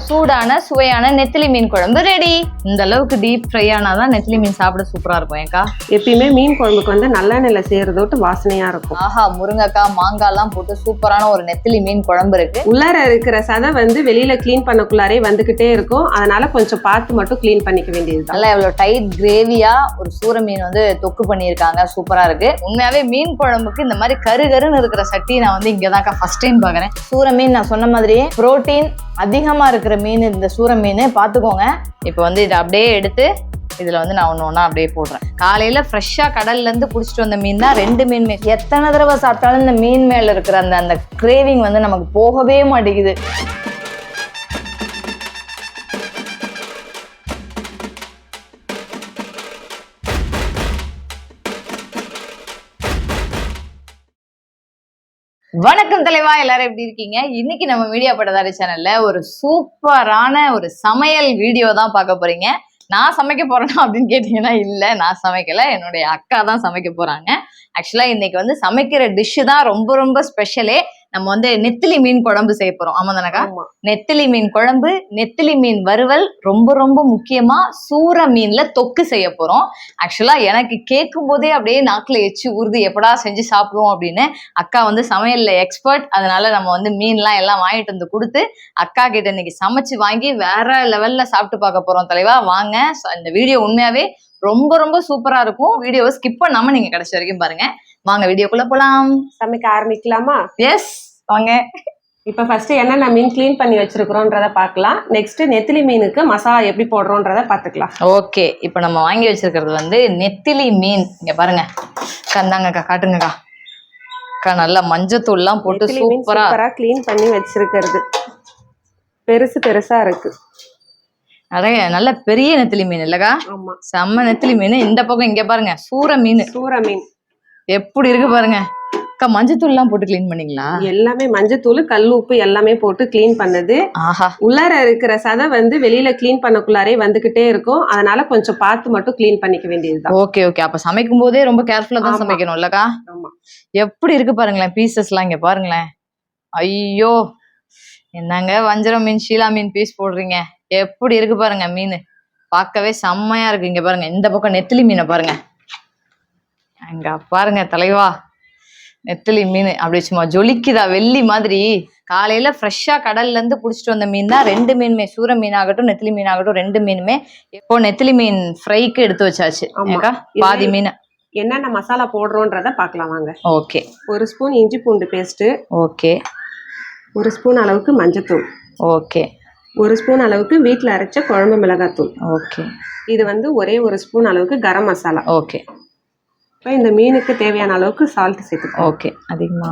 சூடான சுவையான நெத்திலி மீன் குழம்பு ரெடி. இந்த அளவுக்கு டீப் ஃப்ரை ஆனாதான் நெத்திலி மீன் சாப்பிட சூப்பரா இருக்கும். ஏக்கா எப்பயுமே மீன் குழம்புக்கு வந்து நல்லெண்ணெயில செய்யறதோட்டு வாசனையா இருக்கும். ஆஹா, முருங்கைக்காய் மாங்காய் எல்லாம் போட்டு சூப்பரான ஒரு நெத்திலி மீன் குழம்பு இருக்கு. உள்ளார இருக்கிற சதை வந்து வெளியில கிளீன் பண்ணக்குள்ளாரே வந்துகிட்டே இருக்கும். அதனால கொஞ்சம் பார்த்து மட்டும் கிளீன் பண்ணிக்க வேண்டியது. நல்லா எவ்வளவு டைட் கிரேவியா ஒரு சூர மீன் வந்து தொக்கு பண்ணியிருக்காங்க. சூப்பரா இருக்கு. உண்மையாவே மீன் குழம்புக்கு இந்த மாதிரி கருகருன்னு இருக்கிற சட்டி நான் வந்து இங்கதான்க்கா ஃபர்ஸ்ட் டைம் பாக்குறேன். சூர மீன் நான் சொன்ன மாதிரியே புரோட்டீன் அதிகமா இருக்கிற மீன் இந்த சூர மீன் பார்த்துக்கோங்க. இப்போ வந்து இதை அப்படியே எடுத்து இதுல வந்து நான் ஒண்ணு அப்படியே போடுறேன். காலையில ஃப்ரெஷ்ஷா கடல்ல இருந்து புடிச்சிட்டு வந்த மீன் தான் ரெண்டு மீன். எத்தனை தடவை சாப்பிட்டாலும் இந்த மீன் மேல இருக்கிற அந்த கிரேவிங் வந்து நமக்கு போகவே மாட்டேங்குது. வணக்கம் தலைவா, எல்லாரும் எப்படி இருக்கீங்க? இன்னைக்கு நம்ம மீடியா பட்டதாரி சேனல்ல ஒரு சூப்பரான ஒரு சமையல் வீடியோ தான் பார்க்க போறீங்க. நான் சமைக்க போறேனா அப்படின்னு கேட்டீங்கன்னா இல்ல, நான் சமைக்கல, என்னுடைய அக்கா தான் சமைக்க போறாங்க. ஆக்சுவலா இன்னைக்கு வந்து சமைக்கிற டிஷ் தான் ரொம்ப ரொம்ப ஸ்பெஷலே. நம்ம வந்து நெத்திலி மீன் குழம்பு செய்ய போறோம். ஆமா தானக்கா? நெத்திலி மீன் குழம்பு, நெத்திலி மீன் வறுவல், ரொம்ப ரொம்ப முக்கியமா சூர மீன்ல தொக்கு செய்ய போறோம். ஆக்சுவலா எனக்கு கேட்கும் போதே அப்படியே நாக்குல எச்சு ஊறுது, எப்படா செஞ்சு சாப்பிடுவோம் அப்படின்னு. அக்கா வந்து சமையல்ல எக்ஸ்பர்ட். அதனால நம்ம வந்து மீன்லாம் எல்லாம் வாங்கிட்டு வந்து கொடுத்து அக்கா கிட்ட இன்னைக்கு சமைச்சு வாங்கி வேற லெவல்ல சாப்பிட்டு பார்க்க போறோம். தலைவா வாங்க, இந்த வீடியோ உண்மையாவே ரொம்ப ரொம்ப சூப்பரா இருக்கும். வீடியோவை ஸ்கிப் பண்ணாம நீங்க கடைசி வரைக்கும் பாருங்க. வாங்க வீடியோக்குள்ள போலாம். சமைக்க ஆரம்பிக்கலாமா? எஸ் வாங்க. இப்ப ஃபர்ஸ்ட் என்னென்ன மீன் கிளீன் பண்ணி வச்சிருக்கிறோன்றத பார்க்கலாம். நெக்ஸ்ட் நெத்திலி மீனுக்கு மசாலா எப்படி போடுறோன்றத பார்த்துக்கலாம். ஓகே, இப்போ நம்ம வாங்கி வச்சிருக்கிறது வந்து நெத்திலி மீன். இங்க பாருங்க, கந்தாங்கக்கா காட்டுங்கக்கா. அக்கா நல்லா மஞ்சத்தூள்லாம் போட்டு சூப்பரா கிளீன் பண்ணி வச்சிருக்கிறது. பெருசு பெருசா இருக்கு. நிறைய நல்ல பெரிய நெத்திலி மீன் இல்லக்கா? ஆமா, செம்ம நெத்திலி மீன். இந்த பக்கம் இங்க பாருங்க சூர மீன். சூர மீன் எப்படி இருக்கு பாருங்க. அக்கா மஞ்சத்தூள் எல்லாம் போட்டு கிளீன் பண்ணீங்களா? எல்லாமே மஞ்சத்தூள், கல் உப்பு எல்லாமே போட்டு கிளீன் பண்ணது. ஆஹா, உள்ளார இருக்கிற சதை வந்து வெளியில கிளீன் பண்ணக்குள்ளாரே வந்துகிட்டே இருக்கும். அதனால கொஞ்சம் பார்த்து மட்டும் கிளீன் பண்ணிக்க வேண்டியதுதான். Okay okay. அப்ப சமைக்கும் போதே ரொம்ப கேர்ஃபுல்லா தான் சமைக்கணும் இல்லக்கா? ஆமா. எப்படி இருக்கு பாருங்களேன் பீசஸ் எல்லாம். இங்க பாருங்களேன். ஐயோ, என்னங்க வஞ்சரம் மீன், ஷீலா மீன் பீஸ் போடுறீங்க? எப்படி இருக்கு பாருங்க மீன், பார்க்கவே செம்மையா இருக்கு. இங்க பாருங்க, இந்த பக்கம் நெத்திலி மீனை பாருங்க. அங்க பாருங்க தலைவா, நெத்திலி மீன் அப்படி சும்மா ஜொலிக்குதா வெள்ளி மாதிரி. காலையில ஃப்ரெஷ்ஷா கடல்ல இருந்து புடிச்சிட்டு வந்த மீன் தான் ரெண்டு மீனுமே. சூர மீன் ஆகட்டும் நெத்திலி மீன் ஆகட்டும், ரெண்டு மீனுமே இப்போ நெத்திலி மீன் ஃப்ரைக்கு எடுத்து வச்சாச்சு. பாதி மீன் என்னென்ன மசாலா போடுறோன்றத பார்க்கலாம் வாங்க. ஓகே, ஒரு ஸ்பூன் இஞ்சி பூண்டு பேஸ்ட். ஓகே. ஒரு ஸ்பூன் அளவுக்கு மஞ்சத்தூள். ஓகே. ஒரு ஸ்பூன் அளவுக்கு வீட்டில் அரைச்ச குழம்பு மிளகாத்தூள். ஓகே. இது வந்து ஒரே ஒரு ஸ்பூன் அளவுக்கு கரம் மசாலா. ஓகே. இப்போ இந்த மீனுக்கு தேவையான அளவுக்கு சால்ட் சேர்த்துக்கலாம். ஓகே, அதிகமா.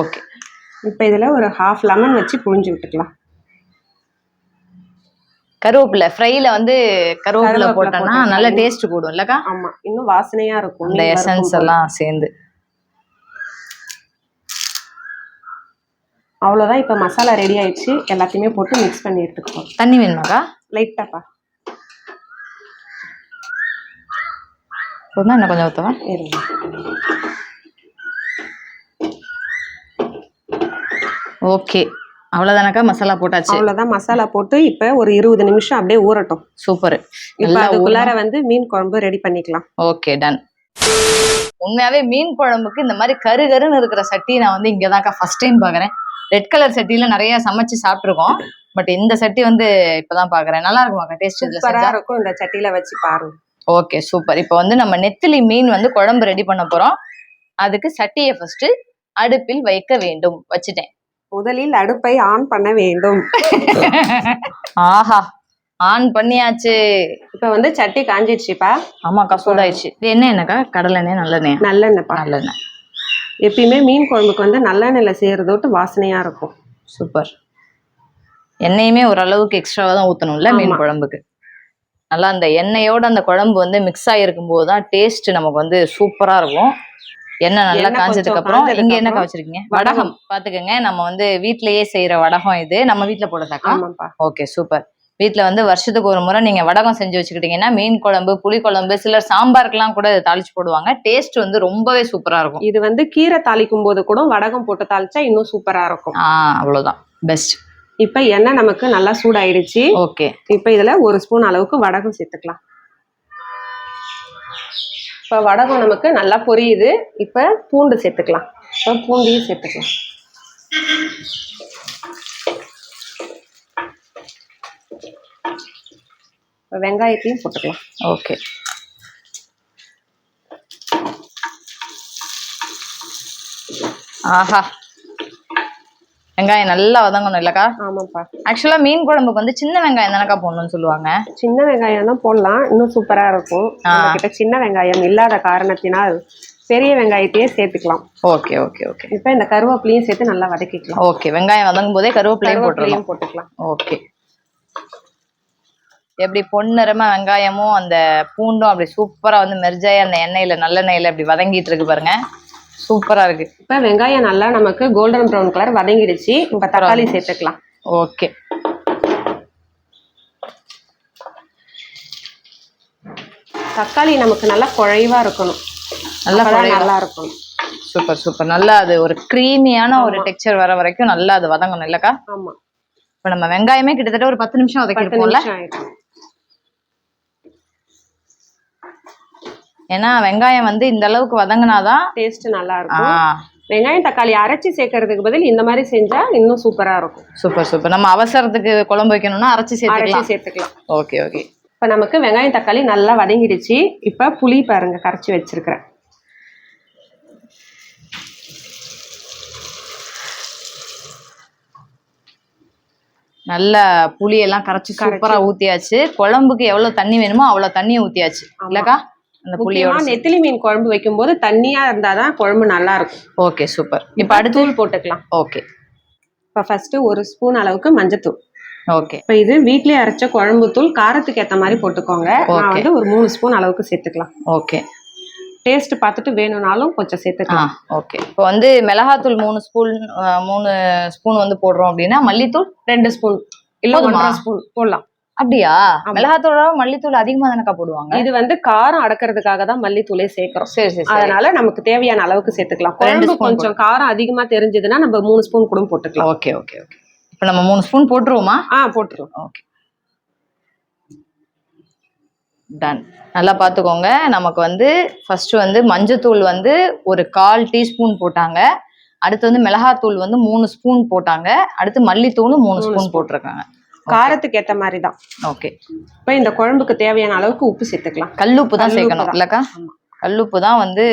ஓகே. இப்போ இதில் ஒரு ஹாஃப் லெமன் வச்சு புழிஞ்சு விட்டுக்கலாம். கருவேப்பிலை ஃப்ரைல வந்து கருவேப்பிலை போட்டோம்னா நல்ல டேஸ்ட் கூடும் இல்லக்கா? ஆமா, இன்னும் வாசனையா இருக்கும். அந்த எசன்ஸ் எல்லாம் சேர்ந்து. அவ்வளோதான். இப்போ மசாலா ரெடி ஆயிடுச்சு. எல்லாத்தையுமே போட்டு மிக்ஸ் பண்ணி எடுத்துக்கலாம். தண்ணி வேணுமாக்கா? லைட்டாப்பா போதுமா? இன்னும் கொஞ்சம் ஊற்றவா? இருங்க. ஓகே, அவ்வளோதானக்கா? மசாலா போட்டாச்சு. அவ்வளோதான், மசாலா போட்டு இப்போ ஒரு 20 நிமிஷம் அப்படியே ஊறட்டும். சூப்பர். இப்போ அதுக்குள்ளார வந்து மீன் குழம்பு ரெடி பண்ணிக்கலாம். Okay, done. உண்மையாவே மீன் குழம்புக்கு இந்த மாதிரி கருகருன்னு இருக்கிற சட்டி நான் வந்து இங்கதான்க்கா ஃபர்ஸ்ட் டைம் பாக்குறேன். ரெட் கலர் சட்டியில நிறைய சமைச்சு சாப்பிட்டுருக்கோம். பட் இந்த சட்டி வந்து இப்பதான் பாக்குறேன். நல்லா இருக்குமாக்கா? டேஸ்ட் சூப்பரா இருக்கும். இந்த சட்டியில வச்சு பாருங்க. Okay, super. இப்போ வந்து நம்ம நெத்திலி மீன் வந்து குழம்பு ரெடி பண்ண போறோம். அதுக்கு சட்டியை ஃபர்ஸ்ட் அடுப்பில் வைக்க வேண்டும். வச்சுட்டேன். முதலில் அடுப்பை ஆன் பண்ண வேண்டும். ஆஹா, ஆன் பண்ணியாச்சு. இப்ப வந்து சட்டி காஞ்சிடுச்சுப்பா. ஆமாக்கா, சூடாயிடுச்சு. இது என்னக்கா? கடலெண்ணெய், நல்லெண்ணெய்? நல்லெண்ணெய்ப்பா. நல்லெண்ணெய். எப்பயுமே மீன் குழம்புக்கு வந்து நல்லெண்ணெயில செய்யறதோட்டு வாசனையா இருக்கும். சூப்பர். எண்ணெயுமே ஓரளவுக்கு எக்ஸ்ட்ராவா தான் ஊற்றணும்ல மீன் குழம்புக்கு. நல்லா அந்த எண்ணெயோட அந்த குழம்பு வந்து மிக்ஸ் ஆகிருக்கும் போது தான் டேஸ்ட் நமக்கு வந்து சூப்பரா இருக்கும். எண்ணெய் நல்லா காஞ்சதுக்கு அப்புறம் இங்க என்ன வச்சிருக்கீங்க? வடகம். பாத்துக்கோங்க, நம்ம வந்து வீட்லயே செய்யற வடகம் இது. நம்ம வீட்டுல போடுறதாக்கா? Okay, super. வீட்டுல வந்து வருஷத்துக்கு ஒரு முறை நீங்க வடகம் செஞ்சு வச்சுக்கிட்டீங்கன்னா மீன் குழம்பு, புளி குழம்பு, சிலர் சாம்பாருக்கெல்லாம் கூட தாளிச்சு போடுவாங்க. டேஸ்ட் வந்து ரொம்பவே சூப்பரா இருக்கும். இது வந்து கீரை தாளிக்கும் போது கூட வடகம் போட்டு தாளிச்சா இன்னும் சூப்பரா இருக்கும். அவ்வளவுதான், பெஸ்ட். இப்போ எண்ணெய் நமக்கு நல்லா சூடாயிடுச்சு. ஓகே. இப்போ இதுல 1 ஸ்பூன் அளவுக்கு வடகம் சேர்த்துக்கலாம். இப்போ வடகம் நமக்கு நல்லா பொரியுது. இப்போ பூண்டு சேர்த்துக்கலாம். இப்போ பூண்டையும் சேர்த்துக்கலாம். இப்போ வெங்காயத்தையும் போட்டுக்கலாம். ஓகே. ஆஹா, வெங்காயம் நல்லா வதங்கணும் இல்லக்கா? ஆமாப்பா. ஆக்சுவலா மீன் குழம்புக்கு வந்து சின்ன வெங்காயம் தானக்கா போடணும்னு சொல்லுவாங்க. சின்ன வெங்காயம் தான் போடலாம், இன்னும் சூப்பரா இருக்கும். கிட்ட சின்ன வெங்காயம் இல்லாத காரணத்தினால் பெரிய வெங்காயத்தையே சேர்த்துக்கலாம். Okay okay okay. இப்போ இந்த கருவேப்பிலையும் சேர்த்து நல்லா வதக்கிக்கலாம். ஓகே, வெங்காயம் வதங்கும் போதே கருவேப்பிலையும் போட்டுக்கலாம். ஓகே. எப்படி பொன்னிறமா வெங்காயமும் அந்த பூண்டும் அப்படி சூப்பரா வந்து மெர்ஜாய் அந்த எண்ணெயில நல்லெண்ணெயில அப்படி வதங்கிட்டு இருக்கு பாருங்க, சூப்பரா இருக்கு. இப்ப வெங்காயம் நல்லா நமக்கு கோல்டன் ப்ரௌன் கலர் வதங்கிடுச்சு. இப்ப தக்காளி சேர்த்துக்கலாம். ஓகே. தக்காளி நமக்கு நல்லா குழைவா இருக்கணும், நல்லா இருக்கணும். Super super. நல்லா அது ஒரு கிரீமியான ஒரு டெக்ஸ்சர் வர வரைக்கும் நல்லா அது வதங்கணும் இல்லக்கா? ஆமா. இப்ப நம்ம வெங்காயமே கிட்டத்தட்ட ஒரு 10 நிமிஷம் வதக்கிருப்போம்ல. ஏன்னா வெங்காயம் வந்து இந்த அளவுக்கு வதங்கினாதான் டேஸ்ட் நல்லா இருக்கும். வெங்காயம் தக்காளி அரைச்சி சேர்க்கறதுக்கு பதில் இந்த மாதிரி செஞ்சா இன்னும் சூப்பரா இருக்கும். Super super. நம்ம அவசரத்துக்கு குழம்பு வைக்கணும்னா அரைச்சி சேர்த்துக்கலாம். Okay okay. இப்ப நமக்கு வெங்காயம் தக்காளி நல்லா வதங்கிடுச்சு. இப்ப புளி பாருங்க கரைச்சி வச்சிருக்கிறேன். நல்ல புளியெல்லாம் கரைச்சி சூப்பரா ஊத்தியாச்சு. குழம்புக்கு எவ்வளவு தண்ணி வேணுமோ அவ்வளவு தண்ணியை ஊத்தியாச்சு இல்லக்கா? அந்த புளியோட நெத்திலி மீன் குழம்பு வைக்கும் போது தண்ணியா இருந்தாதான் குழம்பு நல்லா இருக்கும். Okay super. இப்ப அடுத்து தூள் போட்டுக்கலாம். ஓகே. இப்ப ஃபர்ஸ்ட் 1 ஸ்பூன் அளவுக்கு மஞ்சத்தூள். ஓகே. இப்ப இது வீட்லயே அரைச்ச குழம்பு தூள், காரத்துக்கு ஏத்த மாதிரி போட்டுக்கோங்க. நான் வந்து ஒரு 3 ஸ்பூன் அளவுக்கு சேர்த்துக்கலாம். ஓகே. டேஸ்ட் பார்த்துட்டு வேணும்னாலும் கொஞ்சம் சேர்த்துக்கலாம். ஓகே. இப்போ வந்து மிளகாத்தூள் 3 ஸ்பூன் வந்து போடுறோம் அப்படின்னா மல்லித்தூள் 2 ஸ்பூன் இல்ல 1.5 ஸ்பூன் போடலாம். அப்படியா? மிளகாத்தூளோட மல்லித்தூள் அதிகமா தானக்கா போடுவாங்க. இது வந்து காரம் அடக்கிறதுக்காக தான் மல்லித்தூளே சேர்க்கிறோம். சரி சரி. அதனால நமக்கு தேவையான அளவுக்கு சேர்த்துக்கலாம். குழம்பு கொஞ்சம் காரம் அதிகமா தெரிஞ்சதுன்னா நம்ம 3 ஸ்பூன் கூட போட்டுக்கலாம். Okay okay okay. இப்போ நம்ம 3 ஸ்பூன் போட்டுருவோமா? போட்டுருவோம். Okay done. நல்லா பார்த்துக்கோங்க. நமக்கு வந்து ஃபர்ஸ்ட் வந்து மஞ்சத்தூள் வந்து ஒரு 1/4 டீஸ்பூன் போட்டாங்க. அடுத்து வந்து மிளகாத்தூள் வந்து 3 ஸ்பூன் போட்டாங்க. அடுத்து மல்லித்தூளும் 3 ஸ்பூன் போட்டிருக்காங்க. காரத்துக்கு ஏத்த மாதிரி தான். ஓகே. இப்ப இந்த குழம்புக்கு தேவையான அளவுக்கு உப்பு சேர்த்துக்கலாம். கல்லுப்பு தான் சேர்க்கணும் இல்லக்கா? கல்லுப்பு தான் வந்து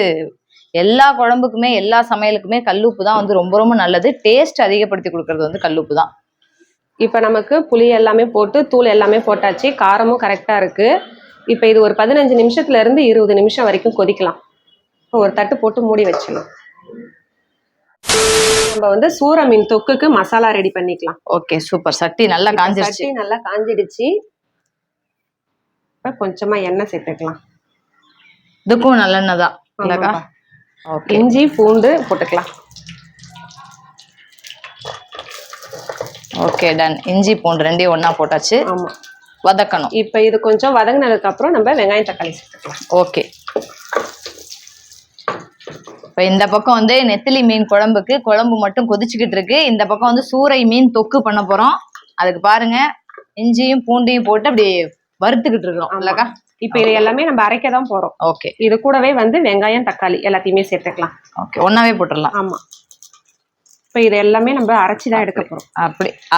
எல்லா குழம்புக்குமே எல்லா சமையலுக்குமே கல்லுப்பு தான் வந்து ரொம்ப ரொம்ப நல்லது. டேஸ்ட் அதிகப்படுத்தி கொடுக்கறது வந்து கல்லுப்பு தான். இப்ப நமக்கு புளி எல்லாமே போட்டு தூள் எல்லாமே போட்டாச்சு. காரமும் கரெக்டா இருக்கு. இப்ப இது ஒரு 15 நிமிஷத்துல இருந்து 20 நிமிஷம் வரைக்கும் கொதிக்கலாம். இப்போ ஒரு தட்டு போட்டு மூடி வச்சிடலாம். நம்ம வந்து சூர மீன் தொக்குக்கு மசாலா ரெடி பண்ணிக்கலாம். Okay super. சட்டி நல்லா காஞ்சிடுச்சு. சட்டி நல்லா காஞ்சிடுச்சு. இப்ப கொஞ்சமா எண்ணெய் சேர்த்துக்கலாம். இதுக்கும் நல்லெண்ணெய் தான் இல்லக்கா? ஓகே. இஞ்சி பூண்டு போட்டுக்கலாம். Okay done. இஞ்சி பூண்டு ரெண்டையும் ஒண்ணா போட்டாச்சு. ஆமா. வதக்கணும். இப்ப இது கொஞ்சம் வதங்கினதுக்கு அப்புறம் நம்ம வெங்காயம் தக்காளி சேர்த்துக்கலாம். ஓகே. இப்போ இந்த பக்கம் வந்து நெத்திலி மீன் குழம்புக்கு குழம்பு மட்டும் கொதிச்சுக்கிட்டு இருக்கு. இந்த பக்கம் வந்து சூரை மீன் தொக்கு பண்ண போறோம். அதுக்கு பாருங்க இஞ்சியும் பூண்டையும் போட்டு அப்படி வறுத்துக்கிட்டு இருக்கோம் இல்லக்கா? இப்ப இது எல்லாமே நம்ம அரைக்க தான் போறோம். ஓகே. இது கூடவே வந்து வெங்காயம் தக்காளி எல்லாத்தையுமே சேர்த்துக்கலாம். ஓகே. ஒன்னாவே போட்டுடலாம். ஆமா. இப்ப இது எல்லாமே நம்ம அரைச்சிதான் எடுக்க போறோம்.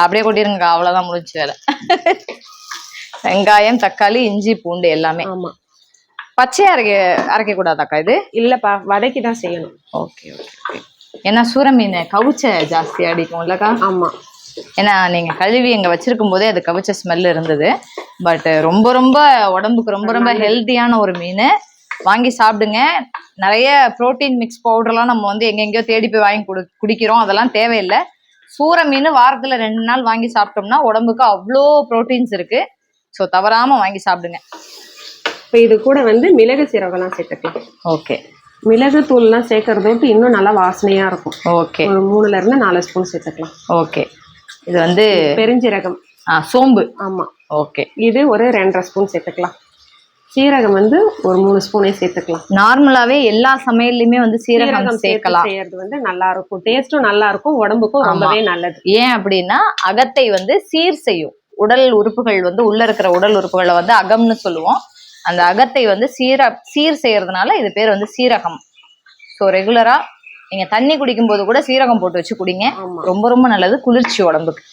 அப்படியே கொட்டிருங்க, அவ்வளவுதான் முடிஞ்சு வேலை. வெங்காயம் தக்காளி இஞ்சி பூண்டு எல்லாமே. ஆமா. பச்சையா அரைக்க கூடாதாக்கா? இது இல்லப்பா, வதக்கி தான் செய்யணும். Okay okay. ஏன்னா சூர மீன் கவுச்ச ஜாஸ்தி அடிக்கும் இல்லக்கா? ஆமா. ஏன்னா நீங்க கழுவி எங்க வச்சிருக்கும் போதே அது கவுச்ச ஸ்மெல் இருந்தது. பட் ரொம்ப ரொம்ப உடம்புக்கு ரொம்ப ரொம்ப ஹெல்த்தியான ஒரு மீன். வாங்கி சாப்பிடுங்க. நிறைய புரோட்டீன் மிக்ஸ் பவுடர்லாம் நம்ம வந்து எங்கெங்கயோ தேடி போய் வாங்கி குடிக்கிறோம். அதெல்லாம் தேவையில்லை. சூர மீன் வாரத்துல 2 நாள் வாங்கி சாப்பிட்டோம்னா உடம்புக்கு அவ்வளோ புரோட்டீன்ஸ் இருக்கு. ஸோ தவறாம வாங்கி சாப்பிடுங்க. இப்போ இது கூட வந்து மிளகு சீரகம்லாம் சேர்த்துக்கலாம். ஓகே. மிளகு தூள்லாம் சேர்க்கறதுக்கு இன்னும் நல்லா வாசனையா இருக்கும். ஓகே. ஒரு 3ல இருந்து 4 ஸ்பூன் சேர்த்துக்கலாம். ஓகே. இது வந்து பெருஞ்சீரகம், சோம்பு. ஆமா. ஓகே. இது ஒரு 2.5 ஸ்பூன் சேர்த்துக்கலாம். சீரகம் வந்து ஒரு 3 ஸ்பூனே சேர்த்துக்கலாம். நார்மலாவே எல்லா சமையல்லையுமே வந்து சீரகம் சேர்க்கலாம். செய்யறது வந்து நல்லா இருக்கும், டேஸ்டும் நல்லா இருக்கும், உடம்புக்கும் ரொம்பவே நல்லது. ஏன் அப்படின்னா அகத்தை வந்து சீர் செய்யும். உடல் உறுப்புகள் வந்து உள்ள இருக்கிற உடல் உறுப்புகளை வந்து அகம்னு சொல்லுவோம். அந்த அகத்தை வந்து சீர் செய்யறதுனால இது பேர் வந்து சீரகம். ஸோ ரெகுலரா நீங்க தண்ணி குடிக்கும் போது கூட சீரகம் போட்டு வச்சு குடிங்க. ரொம்ப ரொம்ப நல்லது, குளிர்ச்சி உடம்புக்கு.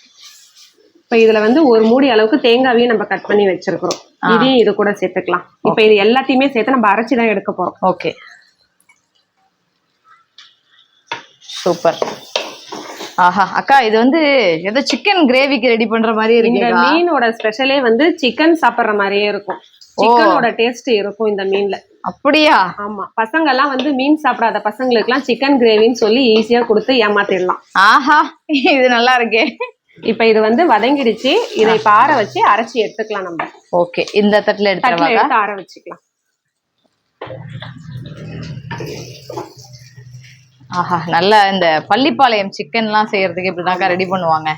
இப்ப இதுல வந்து ஒரு மூடி அளவுக்கு தேங்காவையும் நம்ம கட் பண்ணி வச்சிருக்கிறோம். இதையும் இது கூட சேர்த்துக்கலாம். இப்ப இது எல்லாத்தையுமே சேர்த்து நம்ம அரைச்சுதான் எடுக்க போறோம். Okay, super. ஆஹா அக்கா, இது வந்து ஏதோ சிக்கன் கிரேவிக்கு ரெடி பண்ற மாதிரி இருக்கு. இந்த மீனோட ஸ்பெஷலே வந்து சிக்கன் சாப்பிடுற மாதிரியே இருக்கும். சிக்கனோட டேஸ்ட் இருக்கும் இந்த மீன்ல. அப்படியா? ஆமா, பசங்க எல்லாம் வந்து மீன் சாப்பிடாத பசங்களுக்கு எல்லாம் சிக்கன் கிரேவின்னு சொல்லி ஈஸியா கொடுத்து ஏமாத்திடலாம். ஆஹா, இது நல்லா இருக்கே. இப்ப இது வந்து வதங்கிடுச்சு. இதை இப்ப ஆற வச்சு அரைச்சி எடுத்துக்கலாம் நம்ம. ஓகே, இந்த தட்டுல எடுத்து ஆற வச்சுக்கலாம். ஆஹா, நல்லா இந்த பள்ளிப்பாளையம் சிக்கன் எல்லாம் செய்யறதுக்கு இப்படிதாக்கா ரெடி பண்ணுவாங்க.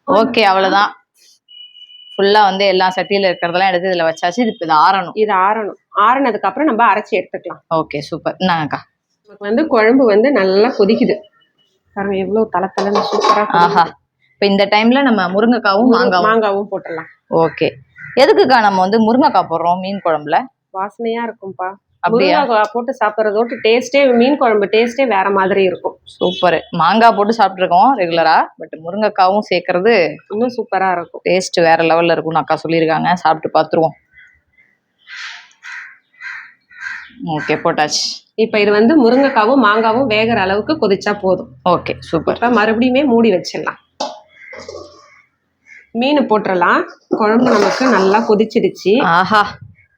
ஓகே, அவ்வளவுதான். ஃபுல்லா வந்து எல்லா சட்டியில இருக்கிறதெல்லாம் எடுத்து இதுல வச்சாச்சு. இது ஆறணும். இது ஆறணும். ஆறுனதுக்கு அப்புறம் நம்ம அரைச்சி எடுத்துக்கலாம். Okay, super. என்னக்கா, நமக்கு வந்து குழம்பு வந்து நல்லா கொதிக்குது பாருங்க, எவ்வளவு தலை சூப்பரா. ஆஹா, இப்ப இந்த டைம்ல நம்ம முருங்கைக்காவும் மாங்காவும் போட்டுடலாம். ஓகே, எதுக்குக்கா நம்ம வந்து முருங்கைக்காய் போடுறோம் மீன் குழம்புல? வாசனையா இருக்கும்பா. முருங்கைக்காய் போட்டு சாப்பிட்றதோட்டு டேஸ்டே, மீன் குழம்பு டேஸ்டே வேற மாதிரி இருக்கும். சூப்பர். மாங்காய் போட்டு சாப்பிட்டுருக்கோம் ரெகுலரா, பட் முருங்கைக்காவும் சேர்க்கறது இன்னும் சூப்பரா இருக்கும். டேஸ்ட் வேற லெவல்ல இருக்கும்னு அக்கா சொல்லியிருக்காங்க. சாப்பிட்டு பார்த்துருவோம். ஓகே, போட்டாச்சு. இப்ப இது வந்து முருங்கைக்காவும் மாங்காவும் வேகிற அளவுக்கு கொதிச்சா போதும். Okay, super. இப்ப மறுபடியுமே மூடி வச்சிடலாம். மீன் போட்டுடலாம். குழம்பு நமக்கு நல்லா கொதிச்சிடுச்சு. ஆஹா,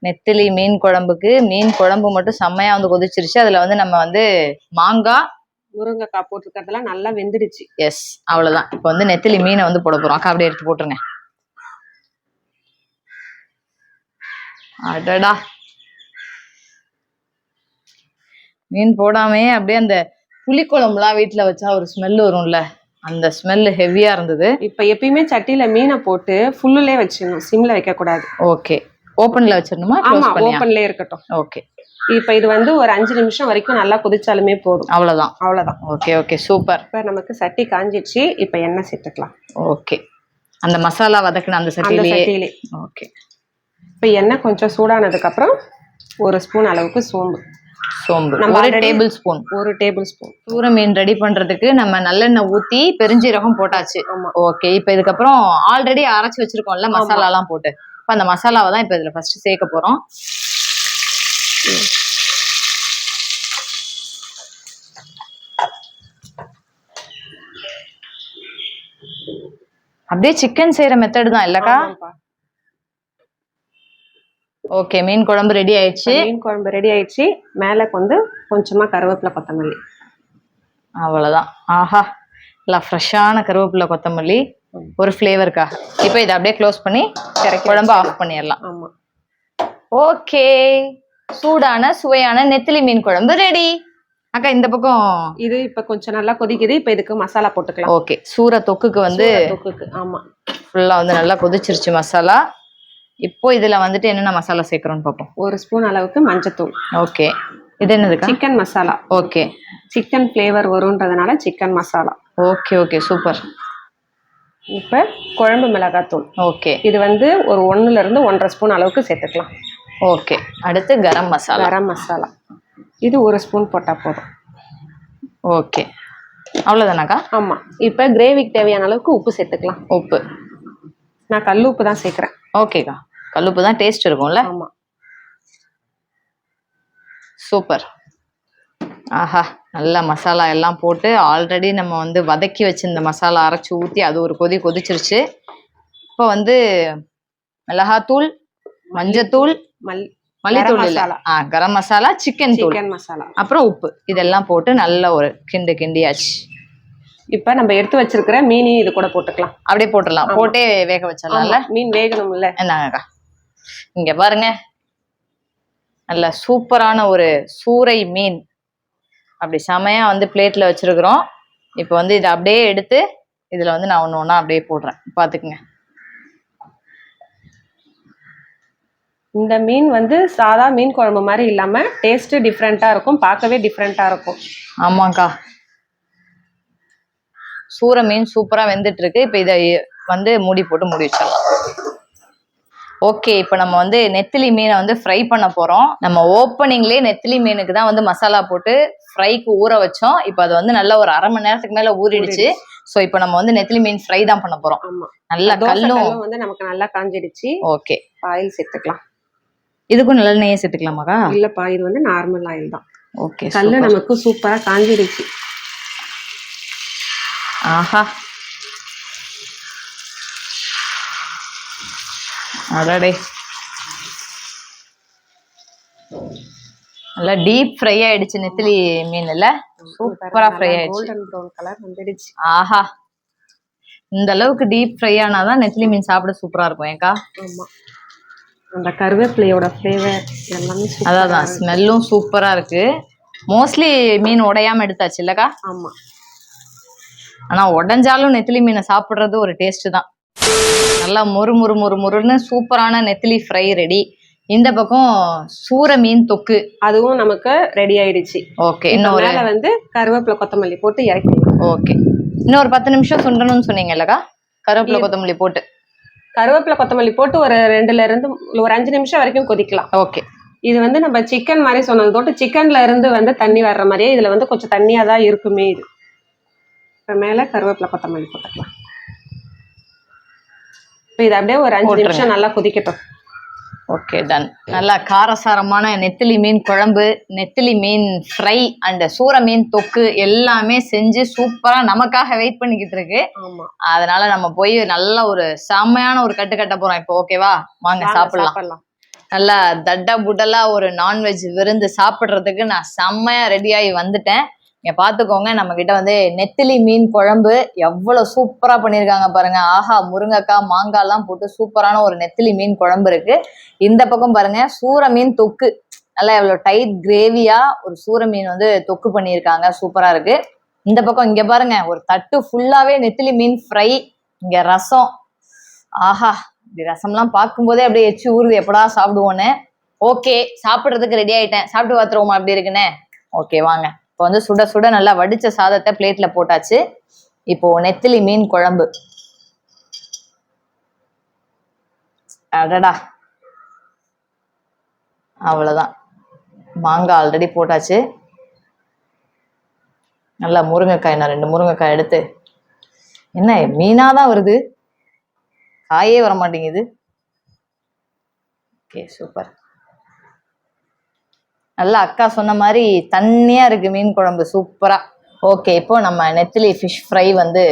நெத்திலி மீன் குழம்புக்கு மீன் குழம்பு மட்டும் செம்மையா வந்து கொதிச்சிருச்சு. அதுல வந்து நம்ம வந்து மாங்காய் முருங்கைக்காய் போட்டுருக்கிறதுலாம் நல்லா வெந்துடுச்சு. எஸ், அவ்வளவுதான். இப்ப வந்து நெத்திலி மீனை வந்து போட போறோம். அக்கா அப்படியே எடுத்து போட்டுருங்க. அடடா, மீன் போடாமே அப்படியே அந்த புளிக்குழம்புலாம் வீட்டுல வச்சா ஒரு ஸ்மெல் வரும்ல, அந்த ஸ்மெல் ஹெவியா இருந்தது. இப்ப எப்பயுமே சட்டியில மீனை போட்டு ஃபுல்லுலே வச்சிடணும், சிம்ல வைக்க கூடாது. ஓகே, ஓப்பன்ல வச்சிடணுமா? ஆமா, ஓப்பன்ல இருக்கட்டும். ஓகே, இப்ப இது வந்து ஒரு 5 நிமிஷம் வரைக்கும் நல்லா கொதிச்சாலுமே போதும். அவ்வளவுதான். Okay okay, super. இப்ப நமக்கு சட்டி காஞ்சிடுச்சு. இப்ப எண்ணெய் சேர்த்துக்கலாம். ஓகே, அந்த மசாலா வதக்கின அந்த சட்டியிலே. ஓகே, இப்ப எண்ணெய் கொஞ்சம் சூடானதுக்கு அப்புறம் ஒரு ஸ்பூன் அளவுக்கு சோம்பு. ஒரு டேபிள் ஸ்பூன் சூர மீன் ரெடி பண்றதுக்கு நம்ம நல்லெண்ணெய் ஊத்தி பெருஞ்சீரகம் போட்டாச்சு. ஓகே, இப்ப இதுக்கப்புறம் ஆல்ரெடி அரைச்சு வச்சிருக்கோம்ல மசாலா எல்லாம் போட்டு, இப்ப அந்த மசாலாவை தான் இப்ப இதுல ஃபர்ஸ்ட் சேர்க்க போறோம். அப்படியே சிக்கன் செய்யற மெத்தட் தான் இல்லக்கா? ஓகே, மீன் குழம்பு ரெடி ஆயிடுச்சு. மேல வந்து கொஞ்சமா கருவேப்பிலை கொத்தமல்லி, அவ்வளவுதான். ஆஹா, நல்லா ஃப்ரெஷ்ஷான கருவேப்பிலை கொத்தமல்லி ஒரு ஃப்ளேவருக்கா. இப்போ இதை அப்படியே க்ளோஸ் பண்ணி குழம்பு ஆஃப் பண்ணிடலாம். ஆமா, ஓகே, சூடான சுவையான நெத்திலி மீன் குழம்பு ரெடி. அக்கா இந்த பக்கம் இது இப்ப கொஞ்சம் நல்லா கொதிக்குது. இப்ப இதுக்கு மசாலா போட்டுக்கலாம். ஓகே, சூர தொக்குக்கு வந்து ஆமா, ஃபுல்லா வந்து நல்லா கொதிச்சிருச்சு மசாலா. இப்போ இதுல வந்துட்டு என்னென்ன மசாலா சேர்க்கிறோம்னு பார்ப்போம். ஒரு ஸ்பூன் அளவுக்கு மஞ்சத்தூள். ஓகே, இது என்னதுக்கா? Chicken masala. Okay, chicken flavour வரும்ன்றதுனால chicken masala. Okay okay, super. இப்ப குழம்பு மிளகாத்தூள். ஓகே, இது வந்து ஒரு 1ல இருந்து 1.5 ஸ்பூன் அளவுக்கு சேர்த்துக்கலாம். ஓகே, அடுத்து கரம் மசாலா. இது ஒரு ஸ்பூன் போட்டா போதும். ஓகே, அவ்வளவுதானாக்கா? ஆமா. இப்ப கிரேவிக்கு தேவையான அளவுக்கு உப்பு சேர்த்துக்கலாம். உப்பு நான் கல் உப்பு தான் சேர்க்கிறேன். ஓகேக்கா, கல்லுப்பு தான் டேஸ்ட் இருக்கும்ல. ஆமா, சூப்பர். ஆஹா, நல்ல மசாலா எல்லாம் போட்டு ஆல்ரெடி நம்ம வந்து வதக்கி வச்சிருந்த மசாலா அரைச்சி ஊற்றி அது ஒரு கொதிச்சிருச்சு. இப்போ வந்து மிளகாத்தூள், மஞ்சத்தூள், மல்லித்தூள் இல்ல, கரம் மசாலா, சிக்கன் மசாலா, அப்புறம் உப்பு, இதெல்லாம் போட்டு நல்ல ஒரு கிண்டியாச்சு. இப்ப நம்ம எடுத்து வச்சிருக்கிற மீனையும் இது கூட போட்டுக்கலாம். அப்படியே போட்டுடலாம். போட்டே வேக வச்சிடலாம்ல, மீன் வேகணும்ல. என்னங்கக்கா, இங்க பாருங்க, நல்ல சூப்பரான ஒரு சூரை மீன் அப்படி செமையா வந்து பிளேட்ல வச்சிருக்கிறோம். இப்போ வந்து இதை அப்படியே எடுத்து இதுல வந்து நான் ஒண்ணு ஒண்ணா அப்படியே போடுறேன், பாத்துக்குங்க. இந்த மீன் வந்து சாதா மீன் குழம்பு மாதிரி இல்லாம டேஸ்ட் டிஃப்ரெண்டா இருக்கும், பார்க்கவே டிஃப்ரெண்டா இருக்கும். ஆமாக்கா, சூர மீன் சூப்பரா வெந்துட்டு இருக்கு. இப்ப இதை வந்து மூடி போட்டு மூடி வச்சிடலாம். ஓகே, இப்போ நம்ம வந்து நெத்திலி மீனை வந்து ஃப்ரை பண்ண போறோம். நம்ம ஓப்பனிங்லேயே நெத்திலி மீனுக்கு தான் வந்து மசாலா போட்டு ஃப்ரைக்கு ஊற வச்சோம். இப்போ அது வந்து நல்ல ஒரு 1/2 மணி நேரத்துக்கு மேல ஊறிடுச்சு. ஸோ இப்போ நம்ம வந்து நெத்திலி மீன் ஃப்ரை தான் பண்ண போறோம். நல்லா கல்லும் வந்து நமக்கு நல்லா காஞ்சிடுச்சு. ஓகே, ஆயில் சேர்த்துக்கலாம். இதுக்கும் நல்ல நெய்யை சேர்த்துக்கலாமாக்கா? இல்லப்பா, இது வந்து நார்மல் ஆயில் தான். ஓகே, கல்லு நமக்கு சூப்பரா காஞ்சிடுச்சு. ஆஹா, அடடே, நல்லா டீப் ஃப்ரை ஆயிடுச்சு நெத்திலி மீன். இல்ல சூப்பரா ஃப்ரை ஆயிடுச்சு. கோல்டன் ப்ரௌன் கலர் வந்துடுச்சு. ஆஹா, இந்த அளவுக்கு டீப் ஃப்ரை ஆனாதான் நெத்திலி மீன் சாப்பிட சூப்பரா இருக்கும். ஏக்கா ஆமா, அந்த கருவேப்பிலையோட ஃப்ளேவர் எல்லாமே அதான் ஸ்மெல்லும் சூப்பரா இருக்கு. மோஸ்ட்லி மீன் உடையாம எடுத்தாச்சு இல்லக்கா? ஆமா, ஆனா உடைஞ்சாலும் நெத்திலி மீனை சாப்பிடுறது ஒரு டேஸ்ட் தான். நல்லா மொறு மொறு மொறு மொறுன்னு சூப்பரான நெத்திலி ஃப்ரை ரெடி. இந்த பக்கம் சூர மீன் தொக்கு அதுவும் நமக்கு ரெடி ஆயிடுச்சு. ஓகே, இன்னும் மேல வந்து கருவேப்பிலை கொத்தமல்லி போட்டு இறக்கிடலாம். ஓகே, இன்னும் ஒரு 10 நிமிஷம் சுண்டணும்னு சொன்னீங்கல்லக்கா? கருவேப்பிலை கொத்தமல்லி போட்டு கருவேப்பிலை கொத்தமல்லி போட்டு ஒரு 2ல இருந்து ஒரு 5 நிமிஷம் வரைக்கும் கொதிக்கலாம். ஓகே, இது வந்து நம்ம சிக்கன் மாதிரி சொன்னது தொட்டு சிக்கன்ல இருந்து வந்து தண்ணி வர்ற மாதிரியே இதுல வந்து கொஞ்சம் தண்ணியா தான் இருக்குமே. இது இப்ப மேல கருவேப்பிலை கொத்தமல்லி போட்டுக்கலாம். இப்போ இது அப்படியே ஒரு 5 நிமிஷம் நல்லா கொதிக்கட்டும். Okay, done. நல்லா காரசாரமான நெத்திலி மீன் குழம்பு, நெத்திலி மீன் ஃப்ரை அண்ட் சூர மீன் தொக்கு எல்லாமே செஞ்சு சூப்பரா நமக்காக வெயிட் பண்ணிக்கிட்டு இருக்கு. அதனால நம்ம போய் நல்ல ஒரு செம்மையான ஒரு கட்டு கட்ட போறோம் இப்போ. ஓகேவா, வாங்க சாப்பிடலாம். நல்லா தட்டா புட்டலா ஒரு நான்வெஜ் விருந்து சாப்பிட்றதுக்கு நான் செம்மையா ரெடியாகி வந்துட்டேன். இங்க பாத்துக்கோங்க, நம்ம கிட்ட வந்து நெத்திலி மீன் குழம்பு எவ்வளவு சூப்பரா பண்ணிருக்காங்க பாருங்க. ஆஹா, முருங்கைக்காய் மாங்காய் எல்லாம் போட்டு சூப்பரான ஒரு நெத்திலி மீன் குழம்பு இருக்கு. இந்த பக்கம் பாருங்க சூர மீன் தொக்கு, நல்லா எவ்வளவு டைட் கிரேவியா ஒரு சூர மீன் வந்து தொக்கு பண்ணியிருக்காங்க, சூப்பரா இருக்கு. இந்த பக்கம் இங்க பாருங்க ஒரு தட்டு ஃபுல்லாவே நெத்திலி மீன் ஃப்ரை. இங்க ரசம், ஆஹா, இப்படி ரசம்லாம் பார்க்கும்போதே அப்படியே எச்சு ஊறுது, எப்படா சாப்பிடுவோன்னு. ஓகே, சாப்பிட்றதுக்கு ரெடி ஆயிட்டேன். சாப்பிட்டு பார்த்துருவோமா எப்படி இருக்குன்னு? ஓகே வாங்க. இப்போ வந்து சுட சுட நல்லா வடிச்ச சாதத்தை பிளேட்ல போட்டாச்சு. இப்போ நெத்திலி மீன் குழம்பு, அடடா, அவ்வளவுதான். மாங்காய் ஆல்ரெடி போட்டாச்சு. நல்லா முருங்கைக்காய், நான் 2 முருங்கைக்காய் எடுத்து, என்ன மீனாதான் வருது, காயே வர மாட்டேங்குது. Okay, super. நல்லா அக்கா சொன்ன மாதிரி தண்ணியா இருக்கு மீன் குழம்பு, சூப்பரா. ஓகே, இப்போ நம்ம நெத்திலி ஃபிஷ் ஃப்ரை வந்து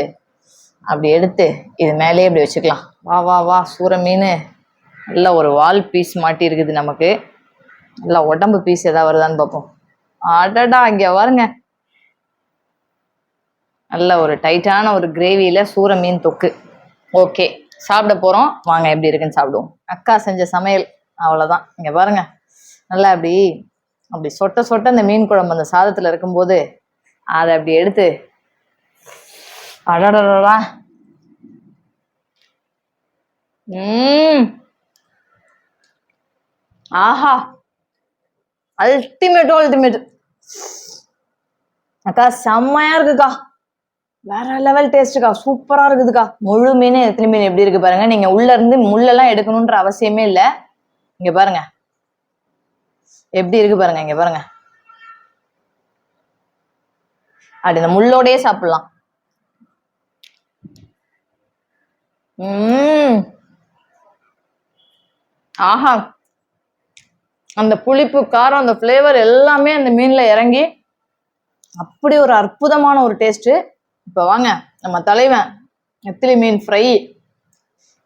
அப்படி எடுத்து இது மேலேயே அப்படி வச்சுக்கலாம். வா வா வா, சூர மீன் நல்ல ஒரு வால் பீஸ் மாட்டி இருக்குது நமக்கு. நல்லா உடம்பு பீஸ் ஏதாவது வருதான்னு பார்ப்போம். அடடா, இங்க பாருங்க, நல்ல ஒரு டைட்டான ஒரு கிரேவியில சூர மீன் தொக்கு. ஓகே, சாப்பிட போறோம் வாங்க, எப்படி இருக்குன்னு சாப்பிடுவோம். அக்கா செஞ்ச சமையல் அவ்வளவுதான். இங்க பாருங்க, நல்லா அப்படி சொட்ட சொட்ட அந்த மீன் குழம்பு அந்த சாதத்துல இருக்கும்போது அதை அப்படி எடுத்து, அடடா, ஆஹா, அல்டிமேட். அக்கா செம்மையா இருக்குக்கா, வேற லெவல் டேஸ்ட்டுக்கா, சூப்பரா இருக்குதுக்கா. முழு மீன் நெத்திலி மீன் எப்படி இருக்கு பாருங்க. நீங்க உள்ள இருந்து முள்ளெல்லாம் எடுக்கணும்ன்ற அவசியமே இல்லை. இங்க பாருங்க எப்படி இருக்கு பாருங்க. இங்க பாருங்க, அப்படி இந்த முள்ளோடயே சாப்பிடலாம். ஆஹா, அந்த புளிப்பு காரம் அந்த ஃப்ளேவர் எல்லாமே அந்த மீன்ல இறங்கி அப்படி ஒரு அற்புதமான ஒரு டேஸ்ட். இப்ப வாங்க, நம்ம தலைவன் நெத்திலி மீன் ஃப்ரை.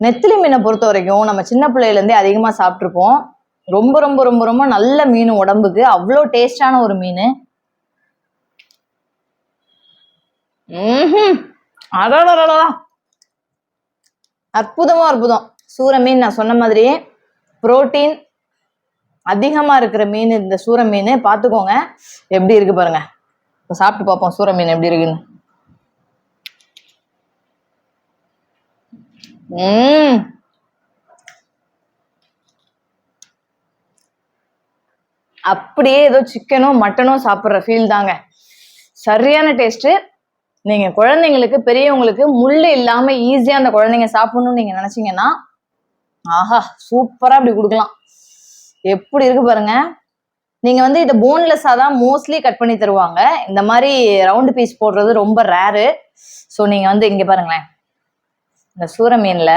நெத்திலி மீனை பொறுத்த வரைக்கும் நம்ம சின்ன பிள்ளையில இருந்தே அதிகமா சாப்பிட்டுருப்போம். ரொம்ப ரொம்ப ரொம்ப ரொம்ப நல்ல மீன், உடம்புக்கு அவ்வளோ டேஸ்டான ஒரு மீன். அடடா, அற்புதம். சூர மீன் நான் சொன்ன மாதிரியே புரோட்டீன் அதிகமா இருக்கிற மீன் இந்த சூர மீன். பாத்துக்கோங்க எப்படி இருக்கு பாருங்க. இப்போ சாப்பிட்டு பார்ப்போம் சூர மீன் எப்படி இருக்குன்னு. அப்படியே ஏதோ சிக்கனோ மட்டனோ சாப்பிட்ற ஃபீல் தாங்க. சரியான டேஸ்ட். நீங்க குழந்தைங்களுக்கு பெரியவங்களுக்கு முள்ளு இல்லாம ஈஸியா அந்த குழந்தைங்க சாப்பிடணும்னு நீங்க நினைச்சீங்கன்னா ஆஹா சூப்பரா அப்படி கொடுக்கலாம். எப்படி இருக்கு பாருங்க. நீங்க வந்து இதை போன்லெஸ்ஸா தான் மோஸ்ட்லி கட் பண்ணி தருவாங்க. இந்த மாதிரி ரவுண்டு பீஸ் போடுறது ரொம்ப ரேரு. ஸோ நீங்க வந்து இங்க பாருங்களேன், இந்த சூர மீன்ல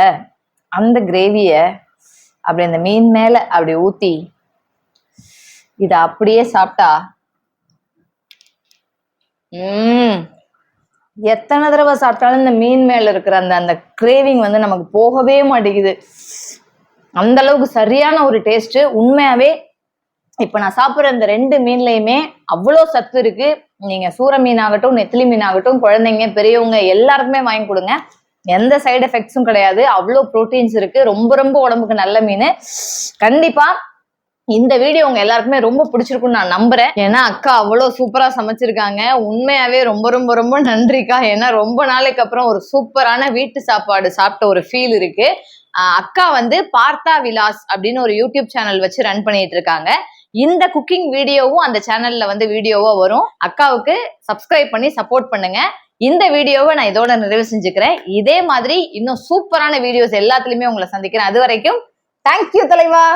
அந்த கிரேவிய அப்படி அந்த மீன் மேல அப்படி ஊத்தி இத அப்படியே சாப்பிட்டா எத்தனை தடவை சாப்பிட்டாலும் இந்த மீன் மேல இருக்கிற அந்த அந்த கிரேவிங் வந்து நமக்கு போகவே மாட்டேங்குது. அந்த அளவுக்கு சரியான ஒரு டேஸ்ட். உண்மையாவே இப்ப நான் சாப்பிட்ற இந்த 2 மீன்லயுமே அவ்வளோ சத்து இருக்கு. நீங்க சூர மீன் ஆகட்டும், நெத்திலி மீன் ஆகட்டும், குழந்தைங்க பெரியவங்க எல்லாருக்குமே வாங்கி கொடுங்க. எந்த சைடு எஃபெக்ட்ஸும் கிடையாது. அவ்வளோ ப்ரோட்டீன்ஸ் இருக்கு. ரொம்ப ரொம்ப உடம்புக்கு நல்ல மீன். கண்டிப்பா இந்த வீடியோ உங்க எல்லாருக்குமே ரொம்ப பிடிச்சிருக்கும்னு நான் நம்புறேன். ஏன்னா அக்கா அவ்வளோ சூப்பரா சமைச்சிருக்காங்க. உண்மையாவே ரொம்ப ரொம்ப ரொம்ப நன்றிக்கா. ஏன்னா ரொம்ப நாளைக்கு அப்புறம் ஒரு சூப்பரான வீட்டு சாப்பாடு சாப்பிட்ட ஒரு ஃபீல் இருக்கு. அக்கா வந்து பார்த்தா விலாஸ் அப்படின்னு ஒரு யூடியூப் சேனல் வச்சு ரன் பண்ணிட்டு இருக்காங்க. இந்த குக்கிங் வீடியோவும் அந்த சேனல்ல வந்து வீடியோவா வரும். அக்காவுக்கு சப்ஸ்கிரைப் பண்ணி சப்போர்ட் பண்ணுங்க. இந்த வீடியோவை நான் இதோட நிறைவு செஞ்சுக்கிறேன். இதே மாதிரி இன்னும் சூப்பரான வீடியோஸ் எல்லாத்துலயுமே உங்களை சந்திக்கிறேன். அது வரைக்கும் தேங்க்யூ தலைவா.